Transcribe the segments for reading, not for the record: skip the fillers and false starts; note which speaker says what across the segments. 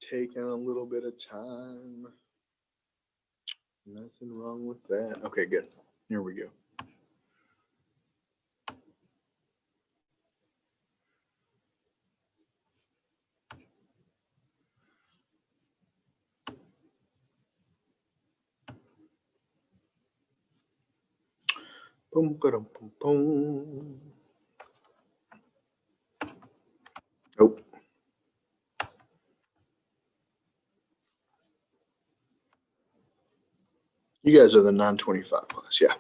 Speaker 1: taking a little bit of time. Nothing wrong with that. Okay, good. Here we go. Boom, boom, boom, boom. Nope. You guys are the 925 class, yeah.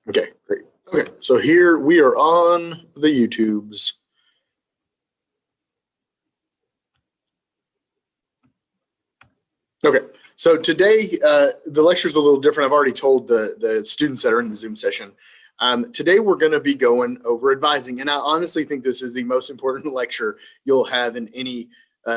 Speaker 1: Okay, great. Okay, so here we are on the YouTubes. Okay, so today the lecture is a little different. I've already told the students that are in the Zoom session. Today we're going to be going over advising, and I honestly think this is the most important lecture you'll have in any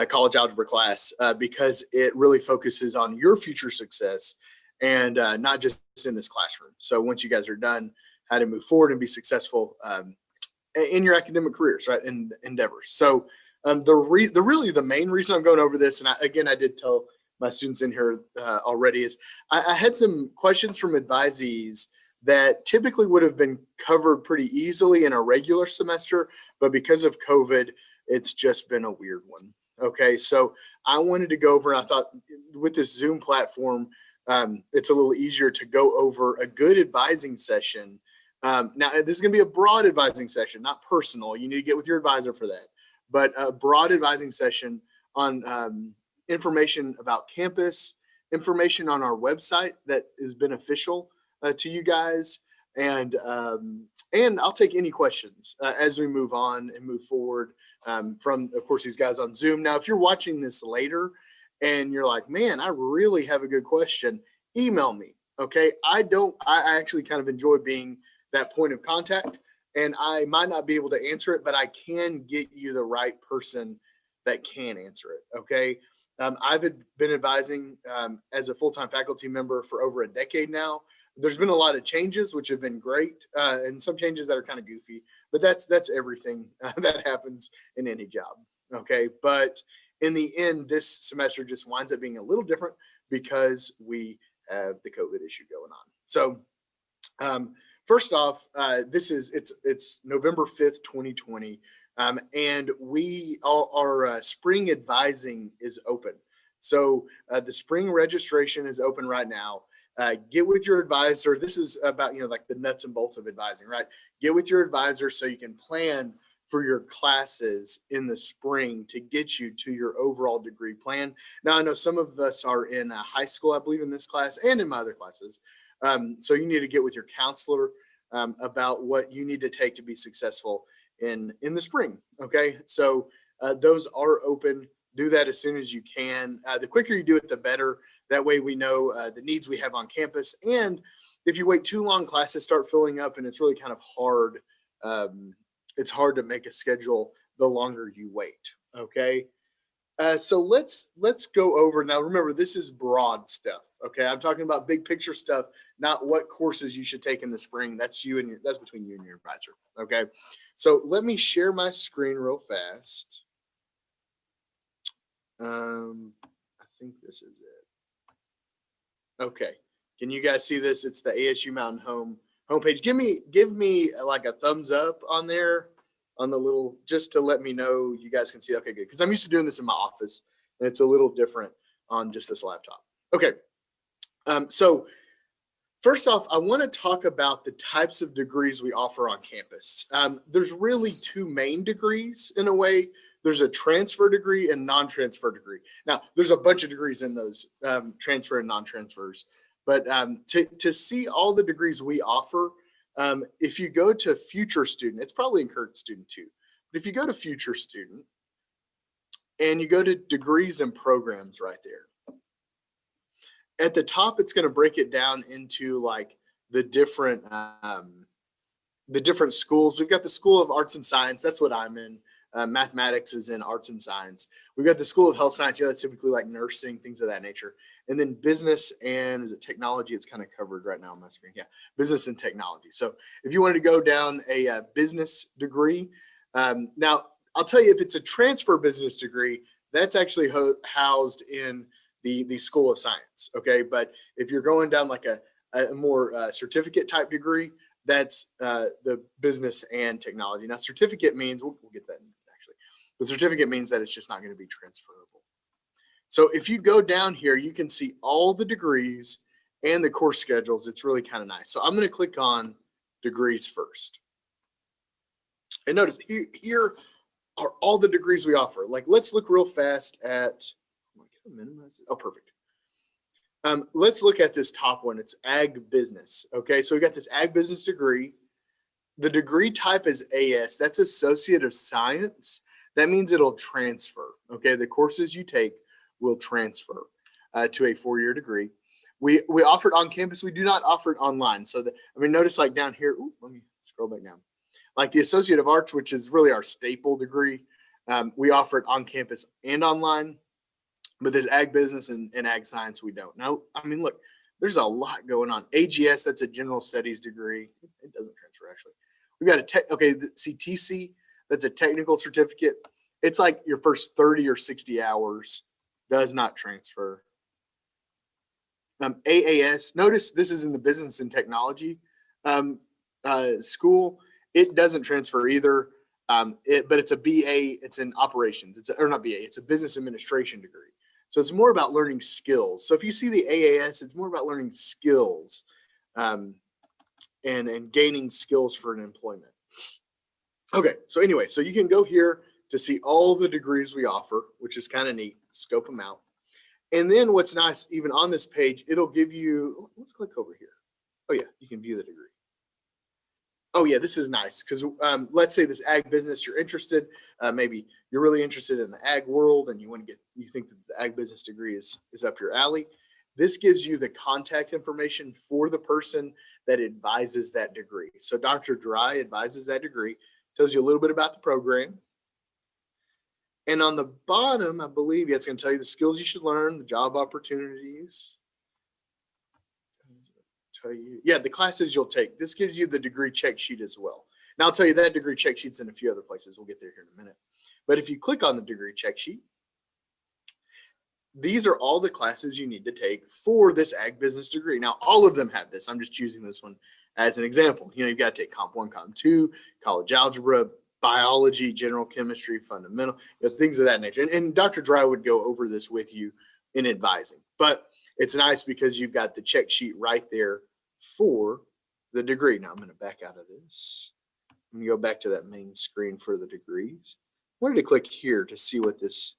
Speaker 1: college algebra class because it really focuses on your future success and not just in this classroom. So once you guys are done, how to move forward and be successful in your academic careers, right, and endeavors. So the main reason I'm going over this, and I did tell my students in here already, is I had some questions from advisees that typically would have been covered pretty easily in a regular semester, but because of COVID, it's just been a weird one. Okay, so I wanted to go over, and I thought with this Zoom platform, it's a little easier to go over a good advising session. Now, this is going to be a broad advising session, not personal. You need to get with your advisor for that, but a broad advising session on information about campus, information on our website that is beneficial to you guys, and I'll take any questions as we move on and move forward from, of course, these guys on Zoom. Now, if you're watching this later and you're like, man, I really have a good question, email me. Okay, I actually kind of enjoy being that point of contact, and I might not be able to answer it, but I can get you the right person that can answer it. Okay. I've been advising as a full-time faculty member for over a decade now. There's been a lot of changes, which have been great, and some changes that are kind of goofy, but that's everything that happens in any job. Okay. But in the end, this semester just winds up being a little different because we have the COVID issue going on. So first off, it's November 5th, 2020. And our spring advising is open. So the spring registration is open right now. Get with your advisor. This is about, like the nuts and bolts of advising, right? Get with your advisor so you can plan for your classes in the spring to get you to your overall degree plan. Now, I know some of us are in high school, I believe, in this class and in my other classes. So you need to get with your counselor about what you need to take to be successful in the spring. Okay, so those are open. Do that as soon as you can. The quicker you do it, the better. That way we know the needs we have on campus. And if you wait too long, classes start filling up and it's really kind of hard. It's hard to make a schedule the longer you wait. Okay. So let's go over now. Remember, this is broad stuff. Okay, I'm talking about big picture stuff, not what courses you should take in the spring. That's between you and your advisor. Okay, so let me share my screen real fast. I think this is it. Okay, can you guys see this? It's the ASU Mountain Home homepage. Give me like a thumbs up on there, on the little, just to let me know you guys can see. Okay, good. Because I'm used to doing this in my office and it's a little different on just this laptop. Okay. So first off, I want to talk about the types of degrees we offer on campus. There's really two main degrees in a way. There's a transfer degree and non-transfer degree. Now, there's a bunch of degrees in those transfer and non-transfers. But to see all the degrees we offer, if you go to future student, it's probably in current student too. But if you go to future student and you go to degrees and programs right there, at the top, it's going to break it down into like the different schools. We've got the School of Arts and Science. That's what I'm in. Mathematics is in arts and science. We've got the School of Health Science. That's typically like nursing, things of that nature. And then business and is it technology? It's kind of covered right now on my screen. Yeah, business and technology. So if you wanted to go down a business degree, now I'll tell you, if it's a transfer business degree, that's actually housed in the School of Science. Okay, but if you're going down like a more certificate type degree, that's the business and technology. Now, certificate means we'll get that actually. The certificate means that it's just not going to be transferable. So if you go down here, you can see all the degrees and the course schedules. It's really kind of nice. So I'm going to click on degrees first. And notice here are all the degrees we offer. Like, let's look real fast at, can I minimize it? Oh, perfect. Let's look at this top one. It's ag business. Okay, so we got this ag business degree. The degree type is AS. That's Associate of Science. That means it'll transfer. Okay, the courses you take will transfer to a 4-year degree. We offer it on campus. We do not offer it online. So notice like down here. Ooh, let me scroll back down. Like the Associate of Arts, which is really our staple degree, we offer it on campus and online. But this ag business and ag science, we don't. Now, look, there's a lot going on. AGS, that's a general studies degree. It doesn't transfer, actually. We've got TC, that's a technical certificate. It's like your first 30 or 60 hours, does not transfer. AAS, notice this is in the business and technology school. It doesn't transfer either, but it's a BA, it's in operations. It's a business administration degree. So it's more about learning skills. So if you see the AAS, it's more about learning skills and gaining skills for an employment. Okay, so anyway, so you can go here to see all the degrees we offer, which is kind of neat. Scope them out. And then what's nice, even on this page, it'll give you, let's click over here. Oh yeah, you can view the degree. Oh yeah, this is nice because let's say this ag business, you're interested, maybe you're really interested in the ag world and you think that the ag business degree is up your alley. This gives you the contact information for the person that advises that degree. So Dr. Dry advises that degree, tells you a little bit about the program. And on the bottom, I believe, it's going to tell you the skills you should learn, the job opportunities. The classes you'll take. This gives you the degree check sheet as well. Now I'll tell you that degree check sheet's in a few other places. We'll get there here in a minute. But if you click on the degree check sheet, these are all the classes you need to take for this ag business degree. Now, all of them have this. I'm just choosing this one as an example. You've got to take Comp 1, Comp 2, college algebra, biology, general chemistry, fundamental, things of that nature. And Dr. Dry would go over this with you in advising. But it's nice because you've got the check sheet right there for the degree. Now I'm going to back out of this. I'm going to go back to that main screen for the degrees. I wanted to click here to see what this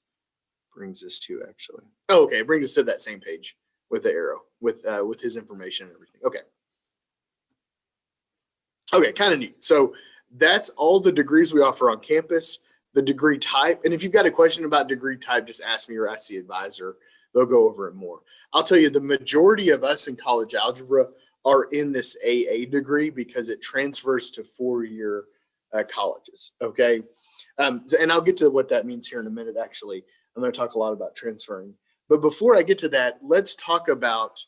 Speaker 1: brings us to actually. Oh, okay. It brings us to that same page with the arrow with his information and everything. Okay. Okay. Kind of neat. So that's all the degrees we offer on campus, the degree type. And if you've got a question about degree type, just ask me or ask the advisor. They'll go over it more. I'll tell you, the majority of us in college algebra are in this AA degree because it transfers to 4-year colleges. Okay. And I'll get to what that means here in a minute. Actually, I'm going to talk a lot about transferring. But before I get to that, let's talk about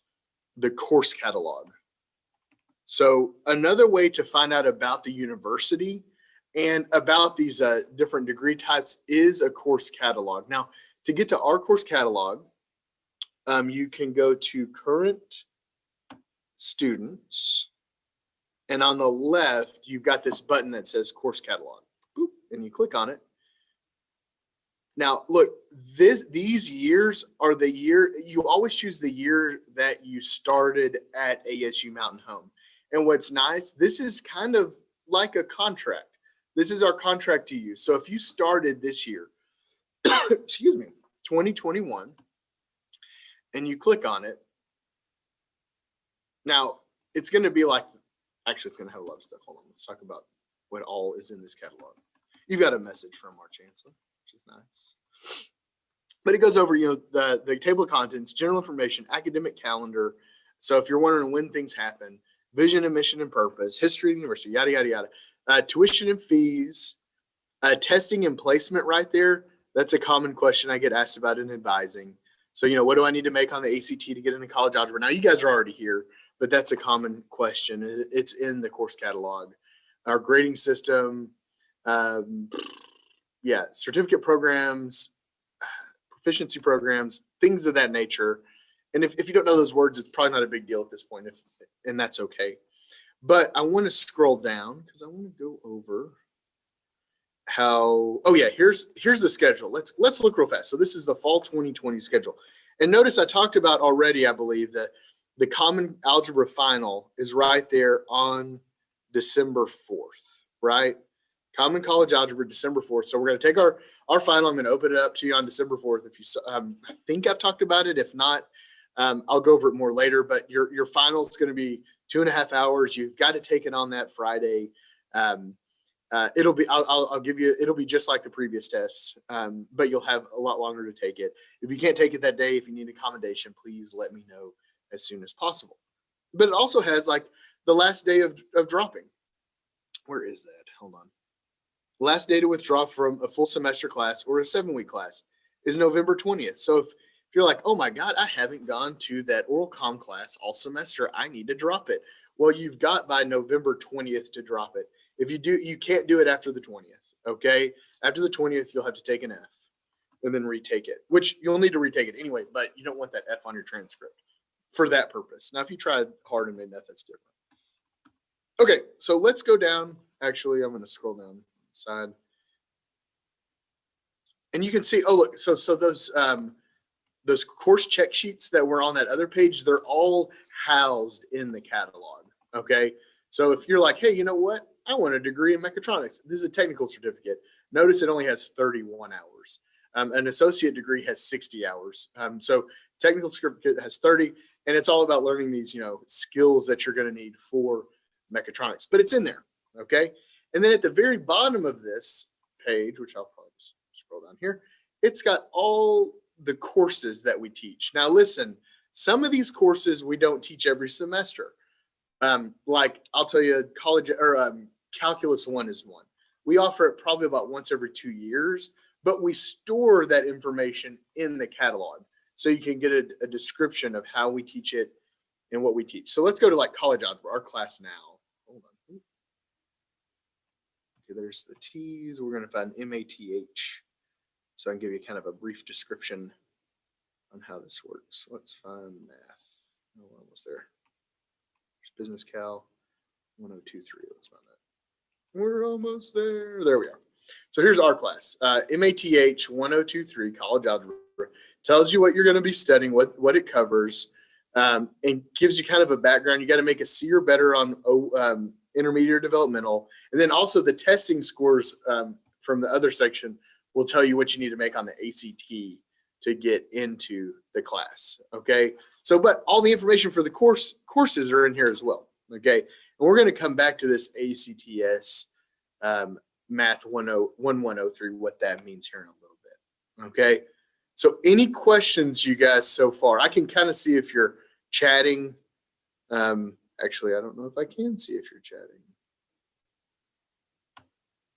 Speaker 1: the course catalog. So another way to find out about the university and about these different degree types is a course catalog. Now, to get to our course catalog, you can go to current students, and on the left, you've got this button that says course catalog. Boop, and you click on it. Now, look, these years are the year, you always choose the year that you started at ASU Mountain Home. And what's nice, this is kind of like a contract. This is our contract to you. So if you started this year, excuse me, 2021, and you click on it, now it's going to be like, actually, it's going to have a lot of stuff. Hold on, let's talk about what all is in this catalog. You've got a message from our chancellor, which is nice. But it goes over, the table of contents, general information, academic calendar. So if you're wondering when things happen, vision and mission and purpose, history of the university, yada, yada, yada. Tuition and fees, Testing and placement right there, that's a common question I get asked about in advising. So, what do I need to make on the ACT to get into college algebra? Now, you guys are already here, but that's a common question. It's in the course catalog. Our grading system, certificate programs, proficiency programs, things of that nature. And if you don't know those words, it's probably not a big deal at this point, and that's okay. But I want to scroll down because I want to go over here's the schedule. Let's look real fast. So this is the fall 2020 schedule. And notice I talked about already, I believe, that the Common Algebra final is right there on December 4th, right? Common College Algebra, December 4th. So we're going to take our final. I'm going to open it up to you on December 4th. If you, I think I've talked about it. If not, I'll go over it more later. But your final is going to be 2.5 hours. You've got to take it on that Friday. It'll be, I'll give you, it'll be just like the previous tests, but you'll have a lot longer to take it. If you can't take it that day, if you need accommodation, please let me know as soon as possible. But it also has like the last day of dropping. Where is that? Hold on. Last day to withdraw from a full semester class or a 7-week class is November 20th. So if you're like, oh my God, I haven't gone to that oral comm class all semester, I need to drop it. Well, you've got by November 20th to drop it. If you do, you can't do it after the 20th. Okay. After the 20th, you'll have to take an F and then retake it, which you'll need to retake it anyway, but you don't want that F on your transcript for that purpose. Now, if you tried hard and made an F, that's different. Okay. So let's go down. Actually, I'm going to scroll down the side and you can see, oh, look, so those course check sheets that were on that other page, they're all housed in the catalog. Okay. So if you're like, hey, you know what? I want a degree in mechatronics. This is a technical certificate. Notice it only has 31 hours. An associate degree has 60 hours. So technical certificate has 30, and it's all about learning these, skills that you're going to need for mechatronics, but it's in there. Okay. And then at the very bottom of this page, which I'll probably just scroll down here, it's got all the courses that we teach. Now, listen, some of these courses we don't teach every semester. Like I'll tell you, Calculus 1 is one. We offer it probably about once every 2 years, but we store that information in the catalog so you can get a description of how we teach it and what we teach. So let's go to like college algebra, our class now. Hold on. Okay, there's the T's. We're going to find MATH. So I can give you kind of a brief description on how this works. Let's find math. Oh, we're almost there. There's business cal 1023. Let's find that. We're almost there. There we are. So here's our class. MATH 1023 college algebra tells you what you're going to be studying, what it covers, and gives you kind of a background. You got to make a C or better on intermediate or developmental. And then also the testing scores from the other section will tell you what you need to make on the ACT to get into the class. Okay. So, but all the information for the courses are in here as well. Okay. And we're going to come back to this ACTS Math 1103, what that means here in a little bit. Okay. So any questions you guys so far? I can kind of see if you're chatting. Actually, I don't know if I can see if you're chatting.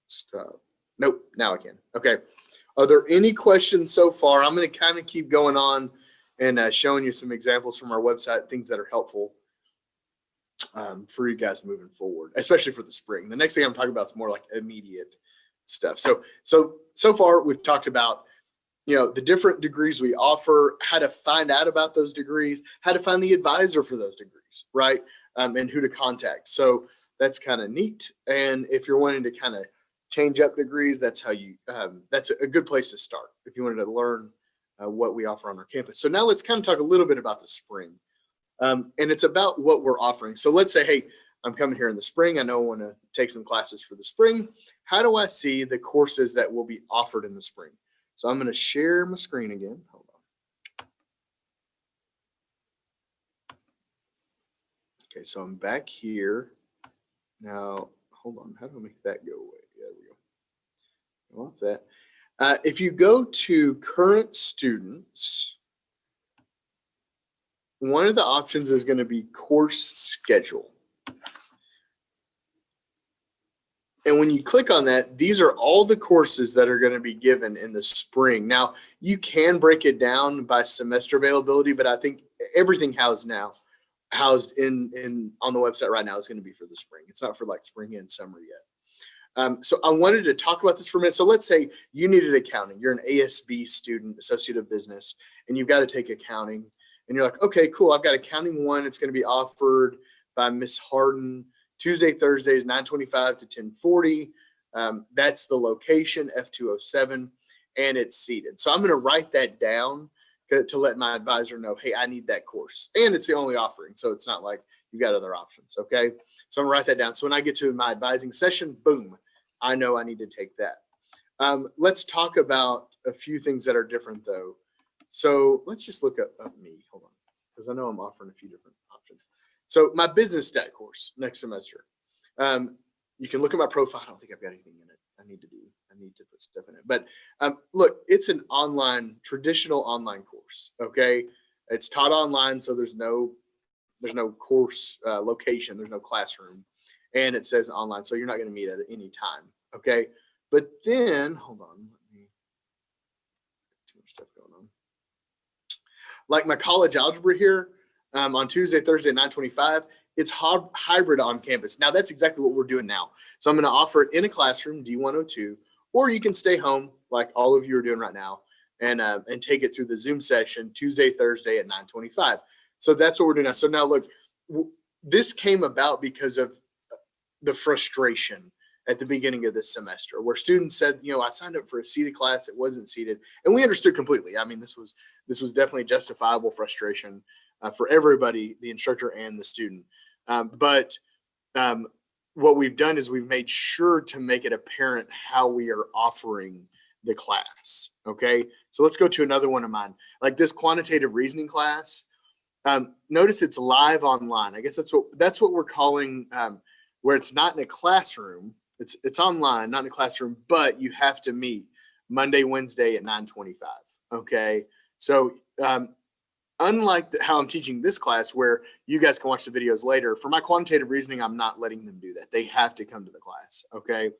Speaker 1: Stop. Nope. Now I can. Okay. Are there any questions so far? I'm going to kind of keep going on and showing you some examples from our website, things that are helpful for you guys moving forward, especially for the spring. The next thing I'm talking about is more like immediate stuff. So far we've talked about, the different degrees we offer, how to find out about those degrees, how to find the advisor for those degrees, right? And who to contact. So that's kind of neat. And if you're wanting to kind of change up degrees, that's how you, that's a good place to start if you wanted to learn what we offer on our campus. So now let's kind of talk a little bit about the spring. And it's about what we're offering. So let's say, hey, I'm coming here in the spring. I know I want to take some classes for the spring. How do I see the courses that will be offered in the spring? So I'm going to share my screen again. Hold on. Okay, so I'm back here. Now, hold on. How do I make that go away? There we go. I want that. If you go to current students, one of the options is going to be course schedule. And when you click on that, these are all the courses that are going to be given in the spring. Now, you can break it down by semester availability, but I think everything housed in on the website right now is going to be for the spring. It's not for like spring and summer yet. So I wanted to talk about this for a minute. So let's say you needed accounting. You're an ASB student, Associate of Business, and you've got to take accounting. And you're like, okay, cool. I've got accounting 1. It's going to be offered by Miss Harden Tuesday, Thursdays, 9:25 to 10:40. That's the location, F207, and it's seated. So I'm going to write that down to let my advisor know, hey, I need that course. And it's the only offering. So it's not like you've got other options. Okay. So I'm going to write that down. So when I get to my advising session, boom, I know I need to take that. Let's talk about a few things that are different though. So let's just look up me. Hold on. Because I know I'm offering a few different options. So my business stat course next semester. You can look at my profile. I don't think I've got anything in it. I need to put stuff in it. But look, it's an traditional online course. Okay. It's taught online. So there's no course location. There's no classroom. And it says online. So you're not going to meet at any time. Okay. But then, hold on. Too much stuff going on. Like my college algebra here on Tuesday, Thursday, 9:25. It's hybrid on campus. Now that's exactly what we're doing now. So I'm going to offer it in a classroom, D102, or you can stay home like all of you are doing right now and take it through the Zoom session Tuesday, Thursday at 9:25. So that's what we're doing now. So now look, this came about because of the frustration at the beginning of this semester where students said, I signed up for a seated class. It wasn't seated. And we understood completely. I mean, this was definitely justifiable frustration for everybody, the instructor and the student. But what we've done is we've made sure to make it apparent how we are offering the class. Okay. So let's go to another one of mine, like this quantitative reasoning class. Notice it's live online. I guess that's what we're calling where it's not in a classroom. It's online, not in a classroom, but you have to meet Monday, Wednesday at 9:25. Okay. So unlike how I'm teaching this class where you guys can watch the videos later, for my quantitative reasoning, I'm not letting them do that. They have to come to the class. Okay.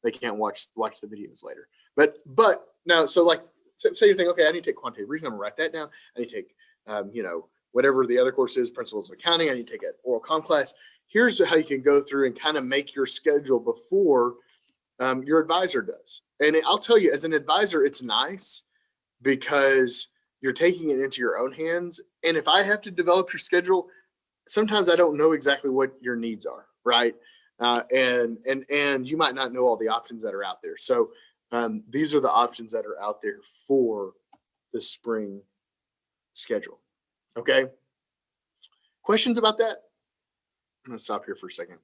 Speaker 1: They can't watch the videos later. But now, so like, say you think, okay, I need to take quantitative reasoning. I'm gonna write that down. I need to take, whatever the other course is, principles of accounting. I need to take an oral comm class. Here's how you can go through and kind of make your schedule before your advisor does. And I'll tell you, as an advisor, it's nice because you're taking it into your own hands. And if I have to develop your schedule, sometimes I don't know exactly what your needs are, right? And you might not know all the options that are out there. So these are the options that are out there for the spring schedule. Okay. Questions about that? I'm going to stop here for a second.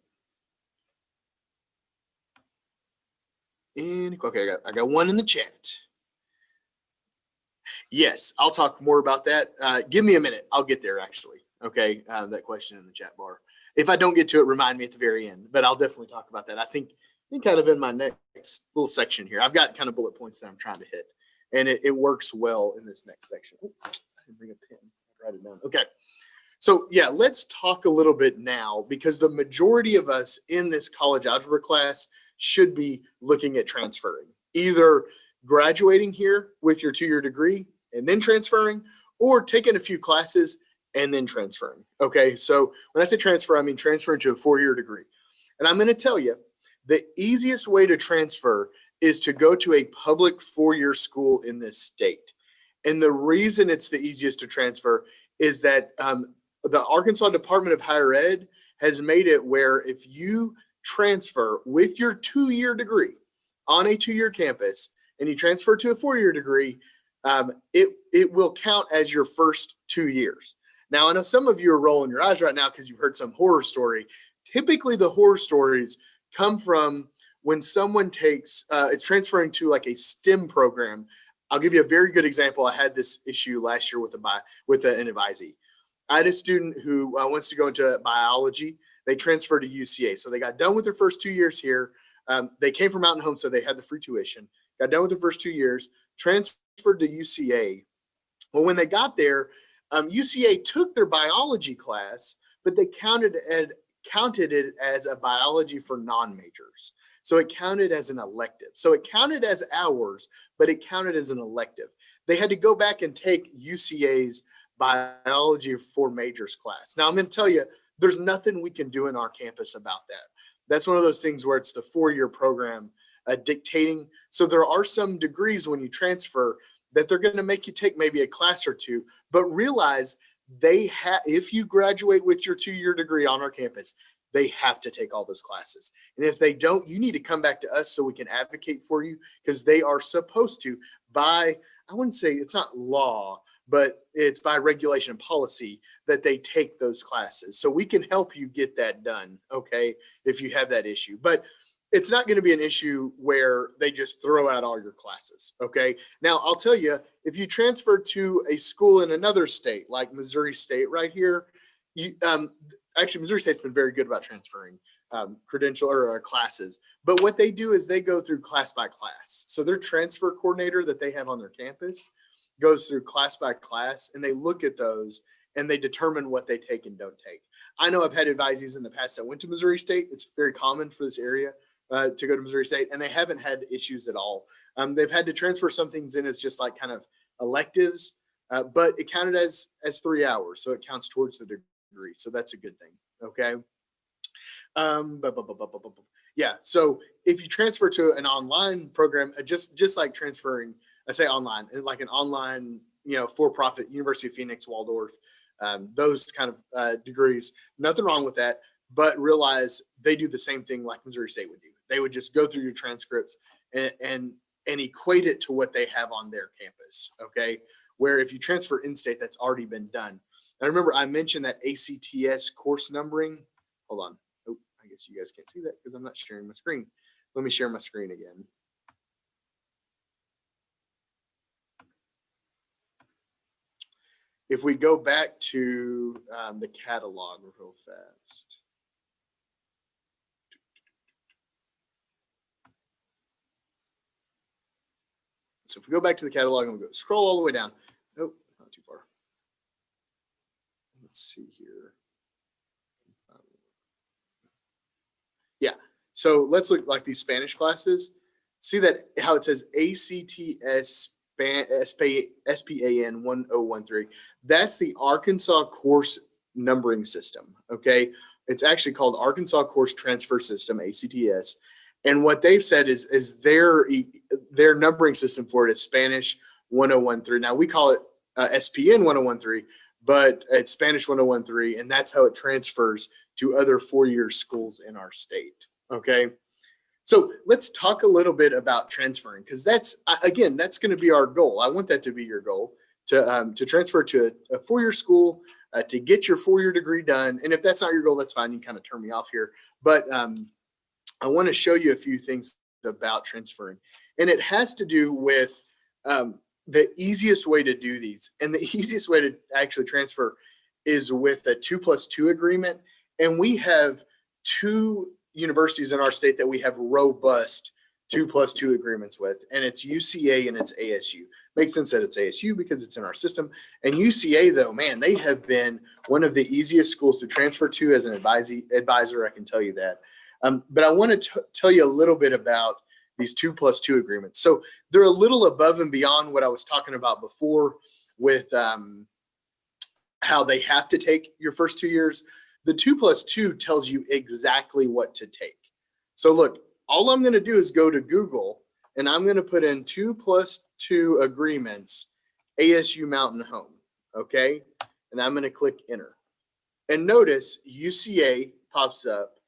Speaker 1: Okay, I got one in the chat. Yes, I'll talk more about that. Give me a minute. I'll get there actually. Okay, that question in the chat bar. If I don't get to it, remind me at the very end, but I'll definitely talk about that. I think kind of in my next little section here, I've got kind of bullet points that I'm trying to hit, and it works well in this next section. Oh, I didn't bring a pen. I'll write it down. Okay. So yeah, let's talk a little bit now because the majority of us in this college algebra class should be looking at transferring, either graduating here with your 2-year degree and then transferring, or taking a few classes and then transferring. Okay, so when I say transfer, I mean transferring to a 4-year degree. And I'm going to tell you, the easiest way to transfer is to go to a public 4-year school in this state. And the reason it's the easiest to transfer is that the Arkansas Department of Higher Ed has made it where if you transfer with your 2-year degree on a 2-year campus and you transfer to a 4-year degree, it will count as your first 2 years. Now, I know some of you are rolling your eyes right now because you've heard some horror story. Typically, the horror stories come from when someone it's transferring to like a STEM program. I'll give you a very good example. I had this issue last year with an advisee. I had a student who wants to go into biology. They transferred to UCA. So they got done with their first 2 years here. They came from Mountain Home, so they had the free tuition. Got done with their first 2 years, transferred to UCA. Well, when they got there, UCA took their biology class, but they counted counted it as a biology for non-majors. So it counted as an elective. So it counted as hours, but it counted as an elective. They had to go back and take UCA's biology for majors class. Now I'm going to tell you, there's nothing we can do in our campus about that. That's one of those things where it's the 4-year program dictating. So there are some degrees when you transfer that they're going to make you take maybe a class or two, but realize if you graduate with your 2-year degree on our campus, they have to take all those classes. And if they don't, you need to come back to us so we can advocate for you, because they are supposed to, by, I wouldn't say it's not law, but it's by regulation and policy that they take those classes. So we can help you get that done, okay, if you have that issue. But it's not going to be an issue where they just throw out all your classes, okay? Now, I'll tell you, if you transfer to a school in another state, like Missouri State right here, actually, Missouri State's been very good about transferring credential or classes. But what they do is they go through class by class. So their transfer coordinator that they have on their campus goes through class by class, and they look at those and they determine what they take and don't take. I know I've had advisees in the past that went to Missouri State. It's very common for this area to go to Missouri State, and they haven't had issues at all. They've had to transfer some things in as just like kind of electives, but it counted as 3 hours. So it counts towards the degree. So that's a good thing. Okay. Yeah. So if you transfer to an online program, just like transferring, I say online, like an online, for-profit University of Phoenix, Waldorf, those kind of degrees, nothing wrong with that, but realize they do the same thing like Missouri State would do. They would just go through your transcripts and equate it to what they have on their campus. Okay. Where if you transfer in-state, that's already been done. And remember, I mentioned that ACTS course numbering. Hold on. Oh, I guess you guys can't see that because I'm not sharing my screen. Let me share my screen again. If we go back to the catalog real fast. So if we go back to the catalog and we go scroll all the way down. Oh, not too far. Let's see here. Yeah. So let's look like these Spanish classes. See that how it says ACTS SPAN 1013. That's the Arkansas Course Numbering System. Okay. It's actually called Arkansas Course Transfer System, ACTS. And what they've said is their numbering system for it is Spanish 1013. Now we call it SPN 1013, but it's Spanish 1013, and that's how it transfers to other 4-year schools in our state. Okay. So let's talk a little bit about transferring, because that's going to be our goal. I want that to be your goal, to transfer to a 4-year school, to get your 4-year degree done. And if that's not your goal, that's fine. You can kind of turn me off here. But I want to show you a few things about transferring. And it has to do with the easiest way to do these. And the easiest way to actually transfer is with a 2+2 agreement. And we have 2 universities in our state that we have robust 2+2 agreements with, and it's UCA and it's ASU. Makes sense that it's ASU because it's in our system. And UCA, though, man, they have been one of the easiest schools to transfer to as an advisor. I can tell you that. But I want to tell you a little bit about these 2+2 agreements. So they're a little above and beyond what I was talking about before with how they have to take your first 2 years. The 2+2 tells you exactly what to take. So look, all I'm going to do is go to Google and I'm going to put in 2+2 agreements, ASU Mountain Home. Okay. And I'm going to click enter. And notice UCA pops up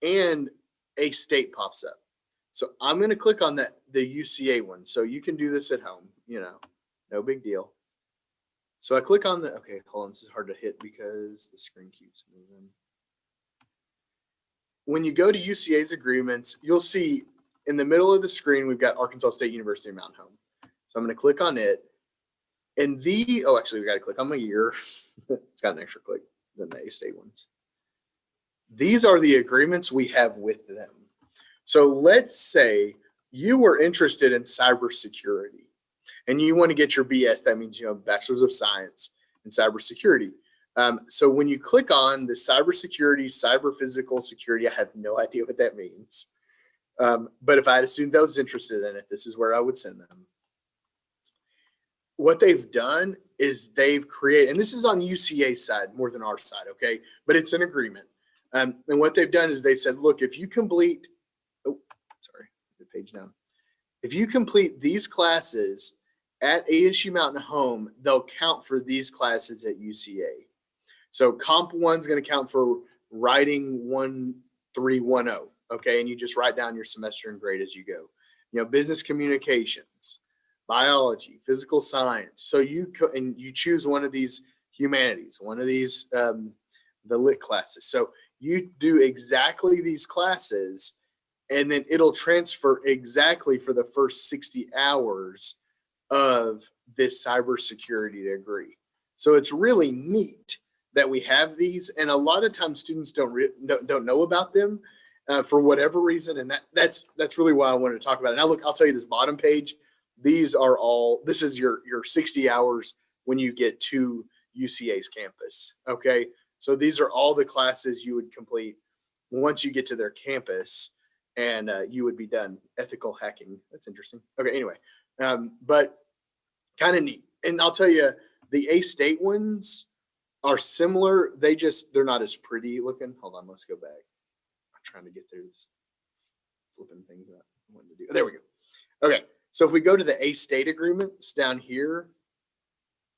Speaker 1: and a state pops up. So I'm going to click on the UCA one. So you can do this at home, no big deal. So I click on okay, hold on, this is hard to hit because the screen keeps moving. When you go to UCA's agreements, you'll see in the middle of the screen, we've got Arkansas State University Mountain Home. So I'm going to click on it. And actually, we got to click on my year. It's got an extra click than the A-State ones. These are the agreements we have with them. So let's say you were interested in cybersecurity and you want to get your BS. That means, Bachelor's of Science in cybersecurity. So when you click on the cybersecurity, cyber physical security, I have no idea what that means. But if I had a student that was interested in it, this is where I would send them. What they've done is they've created, and this is on UCA side more than our side, okay? But it's an agreement. And what they've done is they've said, look, if you complete, the page down. If you complete these classes at ASU Mountain Home, they'll count for these classes at UCA. So Comp 1 is going to count for writing 1310, okay? And you just write down your semester and grade as you go. Business communications, biology, physical science. So you choose one of these humanities, one of these the lit classes. So you do exactly these classes, and then it'll transfer exactly for the first 60 hours of this cybersecurity degree. So it's really neat that we have these, and a lot of times students don't know about them for whatever reason, and that's really why I wanted to talk about it. Now, look, I'll tell you this bottom page. This is your 60 hours when you get to UCA's campus. Okay, so these are all the classes you would complete once you get to their campus, and you would be done. Ethical hacking. That's interesting. Okay, anyway, but kind of neat. And I'll tell you, the A-State ones are similar. They're not as pretty looking. Hold on, let's go back. I'm trying to get there. Flipping things up. There we go. Okay, so if we go to the A-State agreements down here,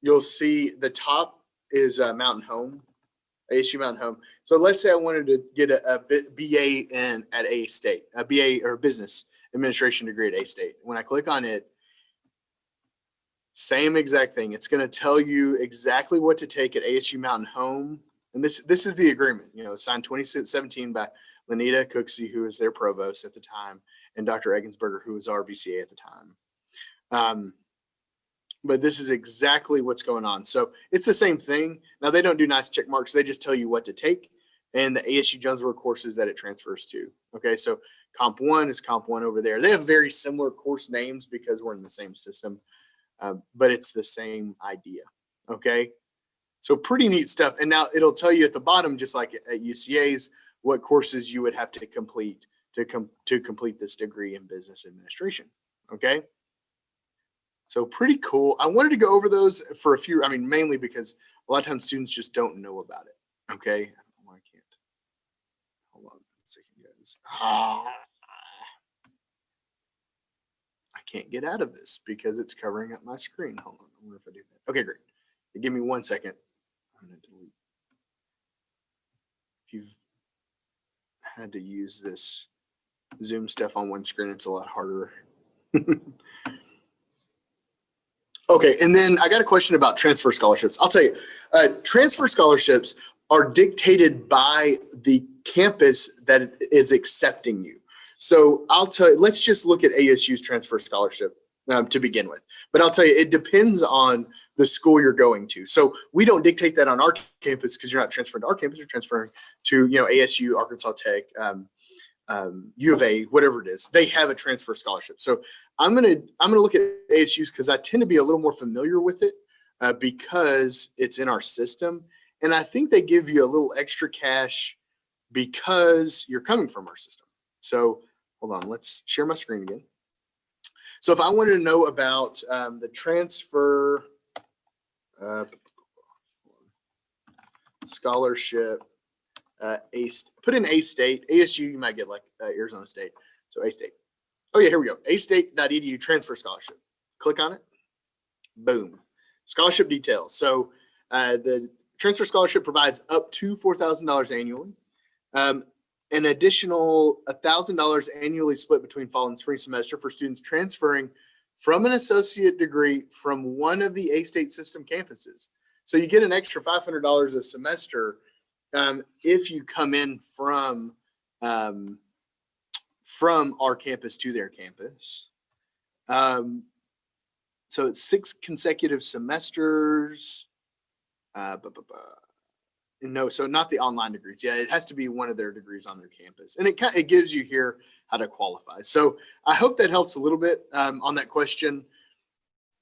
Speaker 1: you'll see the top is Mountain Home, ASU Mountain Home. So let's say I wanted to get a BA at A-State, a BA or business administration degree at A-State. When I click on it, same exact thing. It's going to tell you exactly what to take at ASU Mountain Home. And this is the agreement, signed 2017 by Lenita Cooksey, who was their provost at the time, and Dr. Eggensberger, who was our VCA at the time. But this is exactly what's going on. So it's the same thing. Now, they don't do nice check marks. They just tell you what to take and the ASU Jonesboro courses that it transfers to. Okay, so Comp 1 is Comp 1 over there. They have very similar course names because we're in the same system. But it's the same idea. Okay, so pretty neat stuff. And now it'll tell you at the bottom, just like at UCA's, what courses you would have to complete to complete this degree in business administration. Okay, so pretty cool. I wanted to go over those for a few. Mainly because a lot of times students just don't know about it. Okay, I don't know why I can't. Hold on a second, guys. Can't get out of this because it's covering up my screen. Hold on, I wonder if I do that. Okay, great. Give me 1 second. I'm going to delete. If you've had to use this Zoom stuff on one screen, it's a lot harder. Okay, and then I got a question about transfer scholarships. I'll tell you, transfer scholarships are dictated by the campus that is accepting you. So I'll tell you, let's just look at ASU's transfer scholarship to begin with. But I'll tell you, it depends on the school you're going to. So we don't dictate that on our campus because you're not transferring to our campus. You're transferring to ASU, Arkansas Tech, U of A, whatever it is. They have a transfer scholarship. So I'm gonna look at ASU's because I tend to be a little more familiar with it because it's in our system, and I think they give you a little extra cash because you're coming from our system. So hold on, let's share my screen again. So if I wanted to know about the transfer scholarship, put in A-State, ASU, you might get like Arizona State. So A-State. Oh yeah, here we go. astate.edu transfer scholarship. Click on it. Boom. Scholarship details. So the transfer scholarship provides up to $4,000 annually. An additional $1,000 annually split between fall and spring semester for students transferring from an associate degree from one of the A-State system campuses. So you get an extra $500 a semester if you come in from our campus to their campus. So it's 6 consecutive semesters. No, so not the online degrees. Yeah, it has to be one of their degrees on their campus. And it gives you here how to qualify. So I hope that helps a little bit on that question.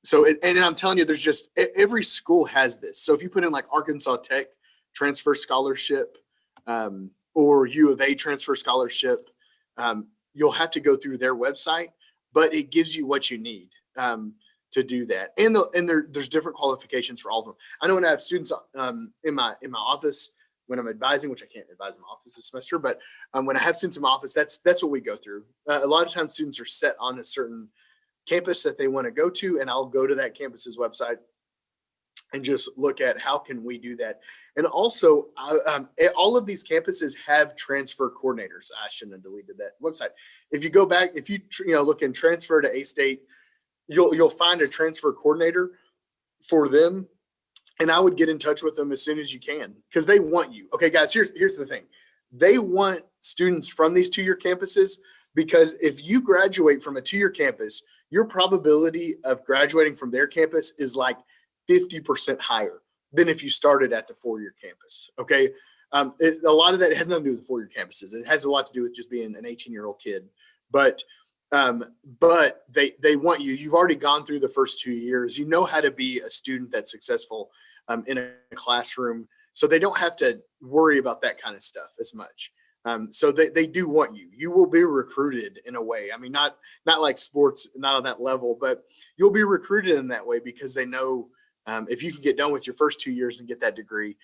Speaker 1: So, and I'm telling you, there's just, every school has this. So if you put in like Arkansas Tech, transfer scholarship, or U of A transfer scholarship, you'll have to go through their website, but it gives you what you need to do that. And there's different qualifications for all of them. I know when I have students in my office, when I'm advising, which I can't advise in my office this semester, but when I have students in my office, that's what we go through. A lot of times students are set on a certain campus that they want to go to, and I'll go to that campus's website and just look at how can we do that. And also, all of these campuses have transfer coordinators. I shouldn't have deleted that website. If you go back, if you look in transfer to A-State, you'll find a transfer coordinator for them. And I would get in touch with them as soon as you can, because they want you. Okay, guys, here's the thing. They want students from these two-year campuses, because if you graduate from a two-year campus, your probability of graduating from their campus is like 50% higher than if you started at the four-year campus. Okay. A lot of that has nothing to do with the four-year campuses. It has a lot to do with just being an 18-year-old kid. But they want you. You've already gone through the first 2 years. You know how to be a student that's successful in a classroom. So they don't have to worry about that kind of stuff as much. So they do want you. You will be recruited in a way. I mean, not like sports, not on that level, but you'll be recruited in that way, because they know if you can get done with your first 2 years and get that degree,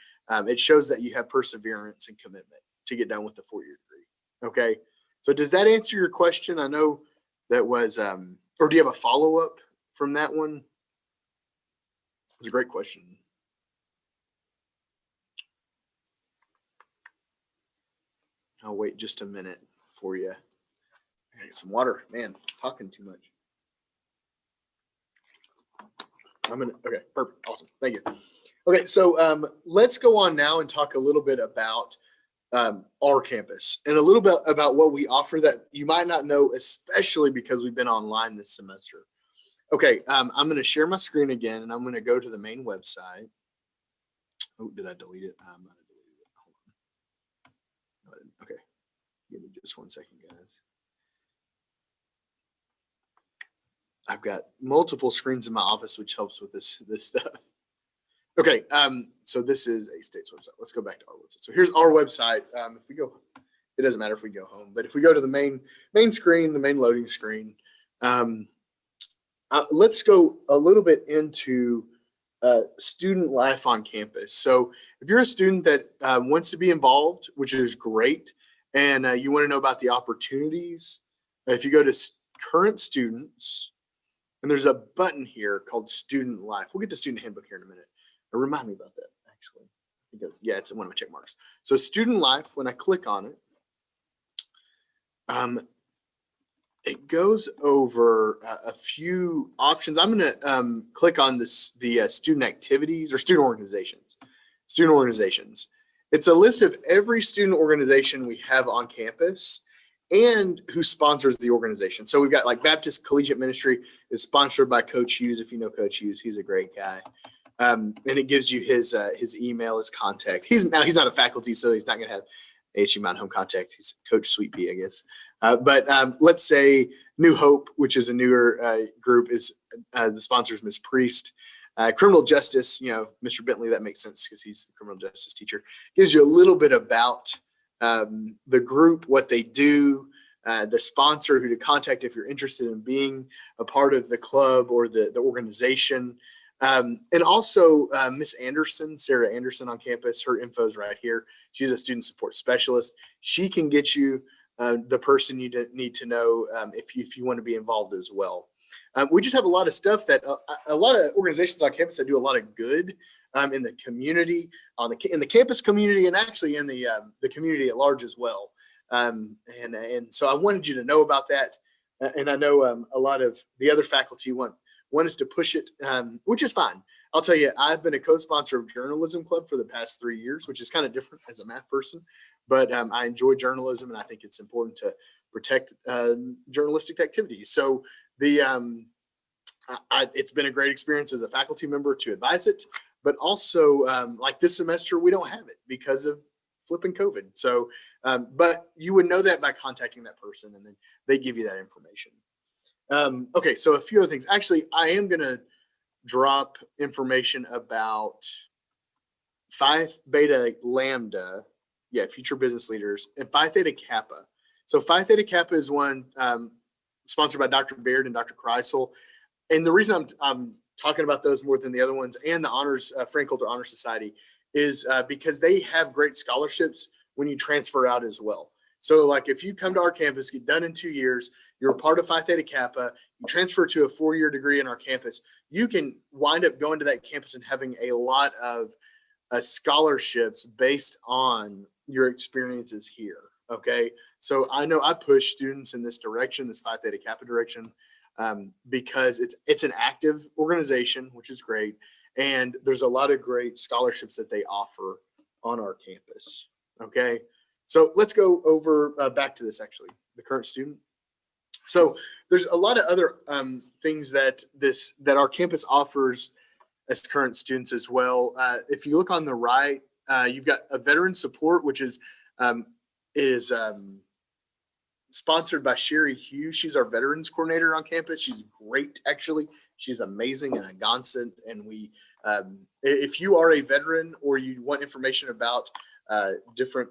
Speaker 1: it shows that you have perseverance and commitment to get done with the four-year degree. Okay. So does that answer your question? I know that was, or do you have a follow-up from that one? It's a great question. I'll wait just a minute for you. I gotta get some water. Man, talking too much. Okay, perfect. Awesome. Thank you. Okay, so let's go on now and talk a little bit about our campus and a little bit about what we offer that you might not know, especially because we've been online this semester. Okay, I'm going to share my screen again, and I'm going to go to the main website. Oh, did I delete it? I might have deleted it. Hold on. No, I didn't. Okay, give me just 1 second, guys. I've got multiple screens in my office, which helps with this stuff. Okay, so this is A-State's website. Let's go back to our website. So here's our website. If we go, it doesn't matter if we go home, but if we go to the main screen, the main loading screen, let's go a little bit into student life on campus. So if you're a student that wants to be involved, which is great, and you want to know about the opportunities, if you go to current students, and there's a button here called Student Life. We'll get to Student Handbook here in a minute. Remind me about that, actually. Yeah, it's one of my check marks. So Student Life, when I click on it, it goes over a few options. I'm going to click on the student activities or student organizations. Student organizations. It's a list of every student organization we have on campus and who sponsors the organization. So we've got like Baptist Collegiate Ministry is sponsored by Coach Hughes. If you know Coach Hughes, he's a great guy. And it gives you his email, his contact. He's not a faculty, so he's not going to have ASU Mountain Home contact. He's Coach Sweet Pea, I guess. But let's say New Hope, which is a newer group, is the sponsors Ms. Priest. Criminal Justice, Mr. Bentley, that makes sense because he's the criminal justice teacher. Gives you a little bit about the group, what they do, the sponsor, who to contact if you're interested in being a part of the club or the organization. And also Miss Anderson, Sarah Anderson on campus, her info is right here. She's a student support specialist. She can get you the person you need to know if you want to be involved as well. We just have a lot of stuff that a lot of organizations on campus that do a lot of good in the community, in the campus community, and actually in the community at large as well. And so I wanted you to know about that. And I know a lot of the other faculty want us to push it, which is fine. I'll tell you, I've been a co-sponsor of Journalism Club for the past 3 years, which is kind of different as a math person, but I enjoy journalism, and I think it's important to protect journalistic activities. So it's been a great experience as a faculty member to advise it, but also like this semester, we don't have it because of flipping COVID. So, but you would know that by contacting that person, and then they give you that information. Okay, so a few other things. Actually, I am going to drop information about Phi Beta Lambda, yeah, future business leaders, and Phi Theta Kappa. So Phi Theta Kappa is one sponsored by Dr. Baird and Dr. Kreisel. And the reason I'm talking about those more than the other ones, and the honors Frank Coulter Honor Society, is because they have great scholarships when you transfer out as well. So like if you come to our campus, get done in 2 years, you're a part of Phi Theta Kappa, you transfer to a 4-year degree in our campus, you can wind up going to that campus and having a lot of scholarships based on your experiences here. Okay. So I know I push students in this direction, this Phi Theta Kappa direction, because it's an active organization, which is great. And there's a lot of great scholarships that they offer on our campus. Okay. So let's go over back to this, actually, the current student. So there's a lot of other things that our campus offers as current students as well. If you look on the right, you've got a veteran support, which is sponsored by Sherry Hughes. She's our veterans coordinator on campus. She's great, actually. She's amazing and a godsend. And we, if you are a veteran or you want information about different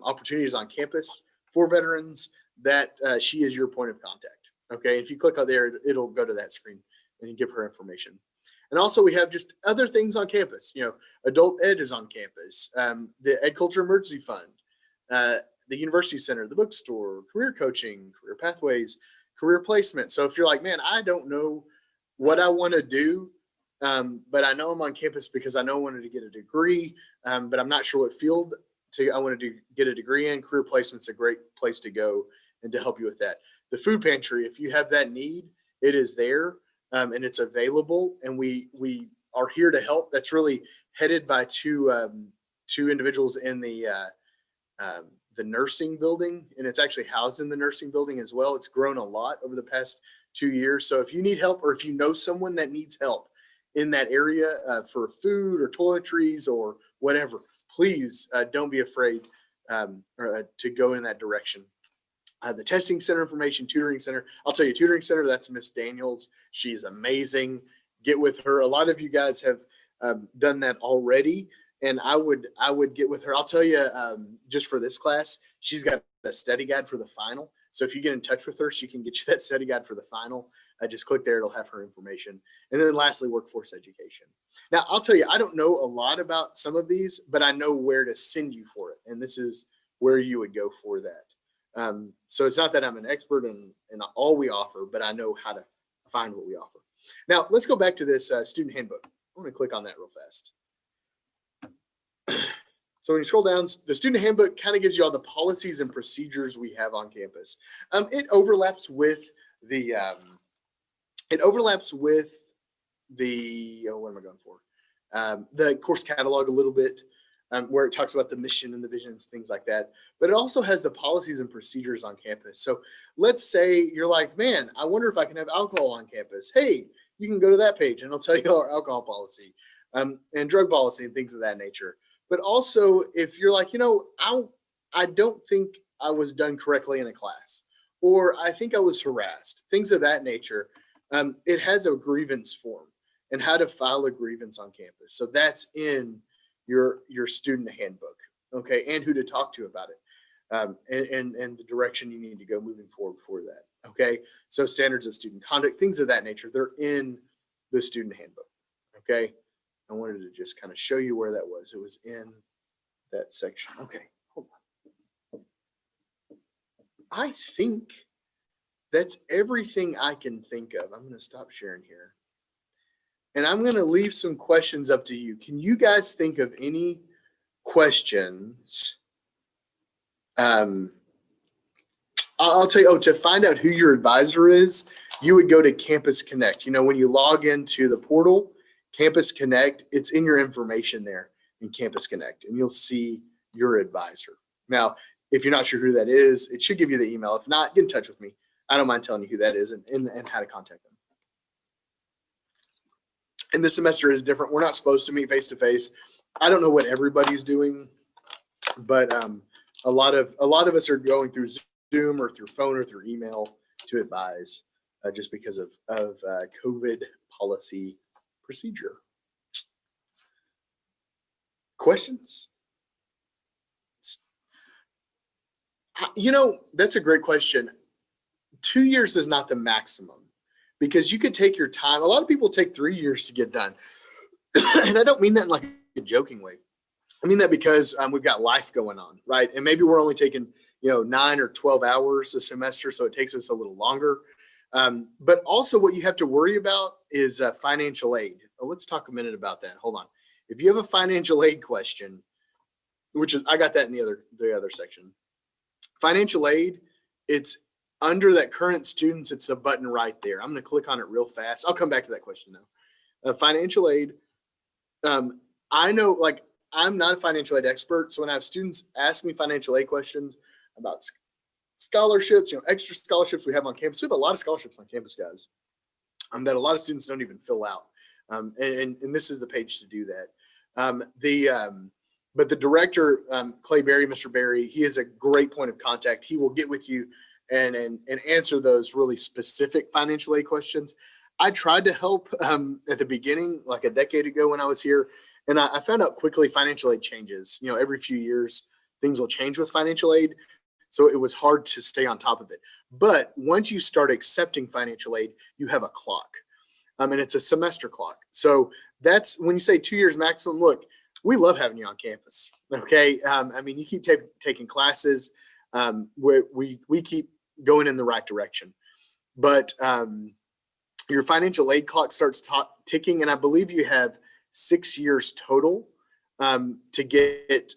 Speaker 1: opportunities on campus for veterans, that she is your point of contact. Okay, if you click on there, it'll go to that screen and you give her information. And also we have just other things on campus. You know, adult ed is on campus, the Ed Culture Emergency Fund, the University Center, the bookstore, career coaching, career pathways, career placement. So if you're like, man, I don't know what I want to do, but I know I'm on campus because I know I wanted to get a degree, but I'm not sure what field I wanted to get a degree in. Career placement's a great place to go and to help you with that. The food pantry, if you have that need, it is there and it's available, and we are here to help. That's really headed by two individuals in the nursing building, and it's actually housed in the nursing building as well. It's grown a lot over the past 2 years. So if you need help, or if you know someone that needs help in that area for food or toiletries or whatever, please don't be afraid to go in that direction. The testing center information, tutoring center. I'll tell you, tutoring center, that's Miss Daniels. She's amazing. Get with her. A lot of you guys have done that already, and I would get with her. I'll tell you, just for this class, she's got a study guide for the final. So if you get in touch with her, she can get you that study guide for the final. Just click there, it'll have her information. And then lastly, workforce education. Now, I'll tell you, I don't know a lot about some of these, but I know where to send you for it. And this is where you would go for that. So it's not that I'm an expert in all we offer, but I know how to find what we offer. Now, let's go back to this student handbook. I'm going to click on that real fast. So when you scroll down, the student handbook kind of gives you all the policies and procedures we have on campus. It overlaps with the what am I going for? The course catalog a little bit, where it talks about the mission and the visions, things like that. But it also has the policies and procedures on campus. So let's say you're like, man, I wonder if I can have alcohol on campus. Hey, you can go to that page and it'll tell you our alcohol policy and drug policy and things of that nature. But also, if you're like, I don't think I was done correctly in a class, or I think I was harassed, things of that nature, it has a grievance form and how to file a grievance on campus. So that's in your student handbook, okay, and who to talk to about it, and the direction you need to go moving forward for that, okay? So standards of student conduct, things of that nature, they're in the student handbook, okay? I wanted to just kind of show you where that was. It was in that section. Okay, hold on. I think that's everything I can think of. I'm going to stop sharing here. And I'm going to leave some questions up to you. Can you guys think of any questions? I'll tell you, to find out who your advisor is, you would go to Campus Connect. When you log into the portal, Campus Connect, it's in your information there in Campus Connect, and you'll see your advisor. Now, if you're not sure who that is, it should give you the email. If not, get in touch with me. I don't mind telling you who that is and how to contact them. And this semester is different. We're not supposed to meet face to face. I don't know what everybody's doing, but a lot of us are going through Zoom or through phone or through email to advise, just because of COVID policy procedure. Questions? That's a great question. 2 years is not the maximum because you could take your time. A lot of people take 3 years to get done. And I don't mean that in like a joking way. I mean that because we've got life going on, right? And maybe we're only taking, 9 or 12 hours a semester, so it takes us a little longer. But also what you have to worry about is financial aid. Let's talk a minute about that. Hold on. If you have a financial aid question, which is, I got that in the other section. Financial aid, it's under that current students, it's the button right there. I'm going to click on it real fast. I'll come back to that question though. Financial aid, I know, like, I'm not a financial aid expert. So when I have students ask me financial aid questions about scholarships, extra scholarships we have on campus, we have a lot of scholarships on campus, guys, that a lot of students don't even fill out. And this is the page to do that. But the director, Clay Berry, Mr. Berry, he is a great point of contact. He will get with you and answer those really specific financial aid questions. I tried to help at the beginning, like a decade ago when I was here, and I found out quickly financial aid changes. Every few years, things will change with financial aid. So it was hard to stay on top of it. But once you start accepting financial aid, you have a clock. And it's a semester clock. So that's when you say 2 years maximum. Look, we love having you on campus. Okay. You keep taking classes. We keep going in the right direction. But your financial aid clock starts ticking. And I believe you have 6 years total to get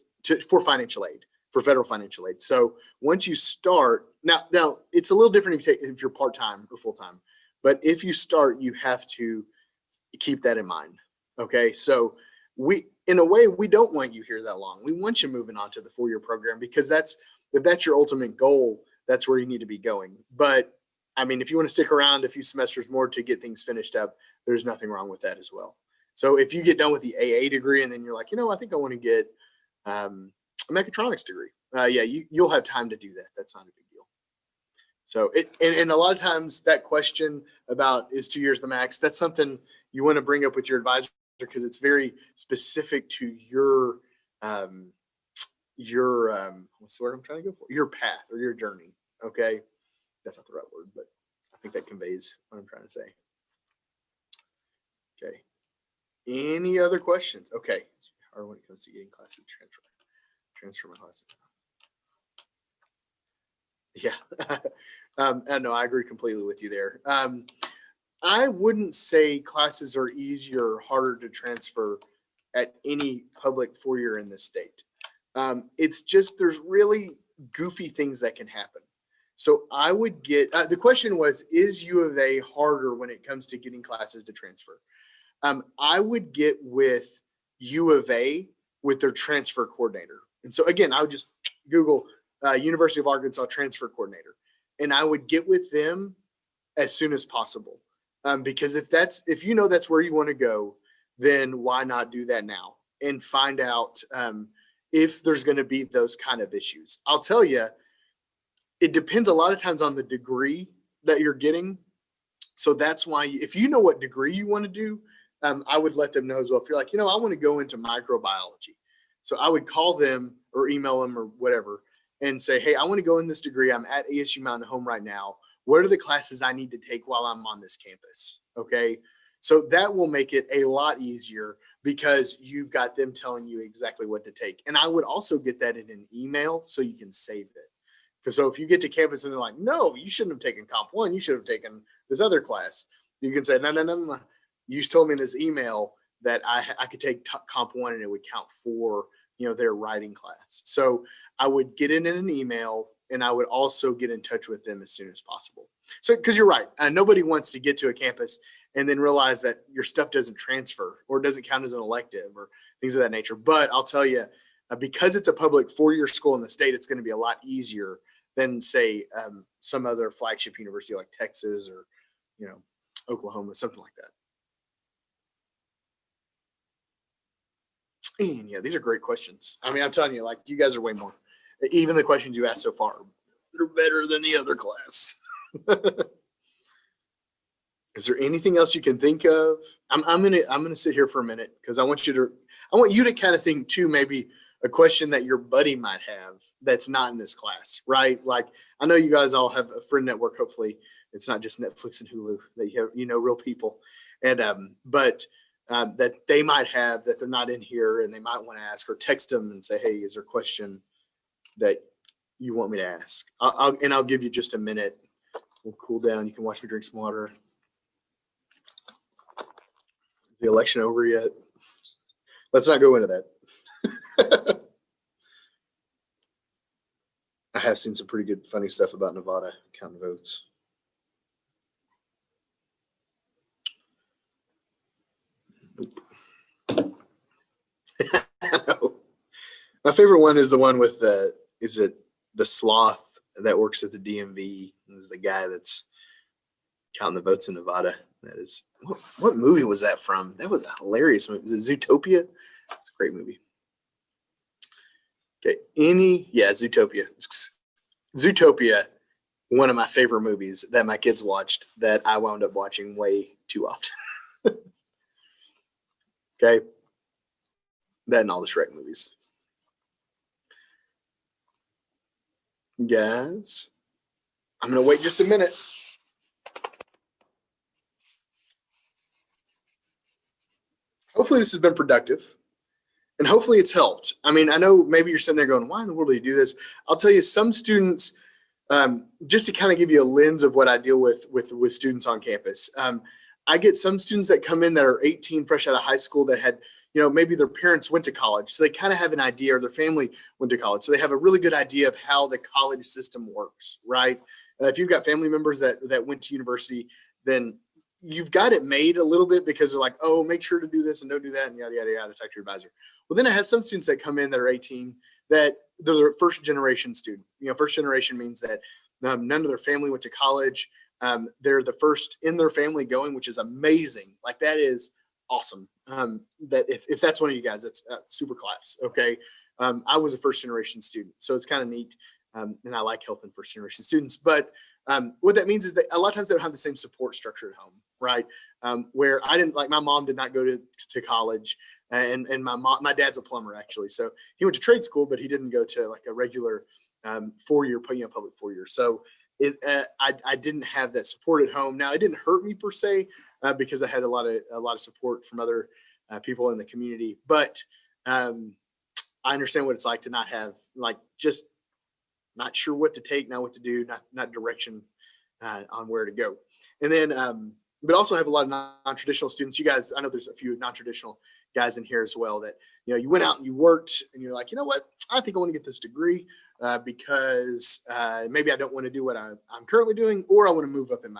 Speaker 1: for financial aid, for federal financial aid. So once you start, now it's a little different if you're part-time or full-time. But if you start, you have to keep that in mind. Okay. So in a way, we don't want you here that long. We want you moving on to the 4-year program because if that's your ultimate goal, that's where you need to be going. But if you want to stick around a few semesters more to get things finished up, there's nothing wrong with that as well. So if you get done with the AA degree and then you're like, I think I want to get a mechatronics degree. You'll have time to do that. That's not a big deal. So and a lot of times that question about is 2 years the max, that's something you want to bring up with your advisor because it's very specific to your what's the word I'm trying to go for? Your path or your journey. Okay. That's not the right word, but I think that conveys what I'm trying to say. Okay. Any other questions? Okay. Or when it comes to getting classes transfer my classes. Yeah. No, I agree completely with you there. I wouldn't say classes are easier or harder to transfer at any public 4-year in this state. It's just there's really goofy things that can happen. So I would get the question was, is U of A harder when it comes to getting classes to transfer? I would get with U of A with their transfer coordinator. And so again, I would just Google University of Arkansas transfer coordinator, and I would get with them as soon as possible. Because if that's where you want to go, then why not do that now and find out if there's going to be those kind of issues. I'll tell you, it depends a lot of times on the degree that you're getting. So that's why if you know what degree you want to do, I would let them know as well. If you're like, I want to go into microbiology. So I would call them or email them or whatever and say, hey, I want to go in this degree. I'm at ASU Mountain Home right now. What are the classes I need to take while I'm on this campus? Okay. So that will make it a lot easier because you've got them telling you exactly what to take. And I would also get that in an email so you can save it. Because so if you get to campus and they're like, no, you shouldn't have taken Comp 1, you should have taken this other class. You can say, no. You told me in this email that I could take Comp 1 and it would count for, their writing class. So I would get it in an email and I would also get in touch with them as soon as possible. So, because you're right, nobody wants to get to a campus and then realize that your stuff doesn't transfer or doesn't count as an elective or things of that nature. But I'll tell you, because it's a public 4-year school in the state, it's going to be a lot easier than say some other flagship university like Texas or, Oklahoma, something like that. And yeah, these are great questions. I'm telling you, like, you guys are way more. Even the questions you asked so far, they're better than the other class. Is there anything else you can think of? I'm gonna sit here for a minute because I want you to kind of think too, maybe a question that your buddy might have that's not in this class, right? Like I know you guys all have a friend network. Hopefully it's not just Netflix and Hulu that you have, real people. And but that they might have that they're not in here and they might want to ask, or text them and say, hey, is there a question that you want me to ask? I'll give you just a minute. We'll cool down. You can watch me drink some water. Is the election over yet? Let's not go into that. I have seen some pretty good, funny stuff about Nevada counting votes. Nope. My favorite one is the one with the sloth that works at the DMV. Is the guy that's counting the votes in Nevada. That is, what movie was that from? That was a hilarious movie. Is it Zootopia? It's a great movie. Okay, Zootopia. Zootopia, one of my favorite movies that my kids watched that I wound up watching way too often. Okay, that and all the Shrek movies. Guys, I'm gonna wait just a minute. Hopefully this has been productive and hopefully it's helped. I mean, I know maybe you're sitting there going, why in the world do you do this? I'll tell you, some students, just to kind of give you a lens of what I deal with students on campus. I get some students that come in that are 18, fresh out of high school, that had, maybe their parents went to college. So they kind of have an idea, or their family went to college. So they have a really good idea of how the college system works, right? If you've got family members that went to university, then you've got it made a little bit, because they're like, oh, make sure to do this and don't do that and yada, yada, yada, talk to your advisor. Well, then I have some students that come in that are 18 that they're the first generation student. First generation means that none of their family went to college. They're the first in their family going, which is amazing. Like, that is awesome. That if that's one of you guys, that's super class. Okay. I was a first generation student, so it's kind of neat. And I like helping first generation students, but what that means is that a lot of times they don't have the same support structure at home, right? Where I didn't, like, my mom did not go to college, and my dad's a plumber, actually. So he went to trade school, but he didn't go to like a regular 4-year, public 4-year. So I didn't have that support at home. Now, it didn't hurt me per se, because I had a lot of support from other people in the community, but I understand what it's like to not have, like, just not sure what to take, not what to do, not direction on where to go. And then, but also have a lot of non-traditional students. You guys, I know there's a few non-traditional guys in here as well that, you went out and you worked and you're like, you know what, I think I want to get this degree because maybe I don't want to do what I'm currently doing, or I want to move up in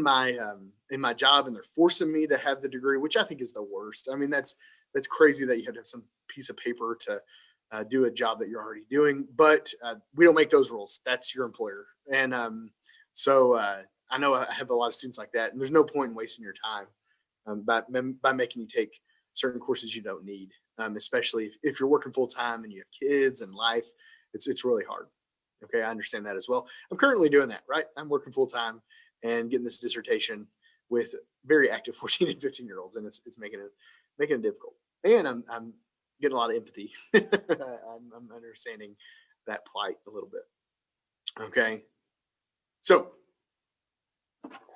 Speaker 1: my job, and they're forcing me to have the degree, which I think is the worst. I mean, that's crazy that you have to have some piece of paper to do a job that you're already doing, but we don't make those rules. That's your employer. And so I know I have a lot of students like that, and there's no point in wasting your time by making you take certain courses you don't need, especially if you're working full time and you have kids and life. It's really hard. Okay, I understand that as well. I'm currently doing that, right? I'm working full time and getting this dissertation with very active 14 and 15-year-olds, and it's making it difficult. And I'm getting a lot of empathy. I'm understanding that plight a little bit. Okay. So,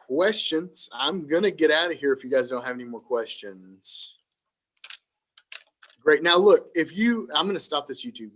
Speaker 1: questions. I'm going to get out of here if you guys don't have any more questions. Great. Now, look, I'm going to stop this YouTube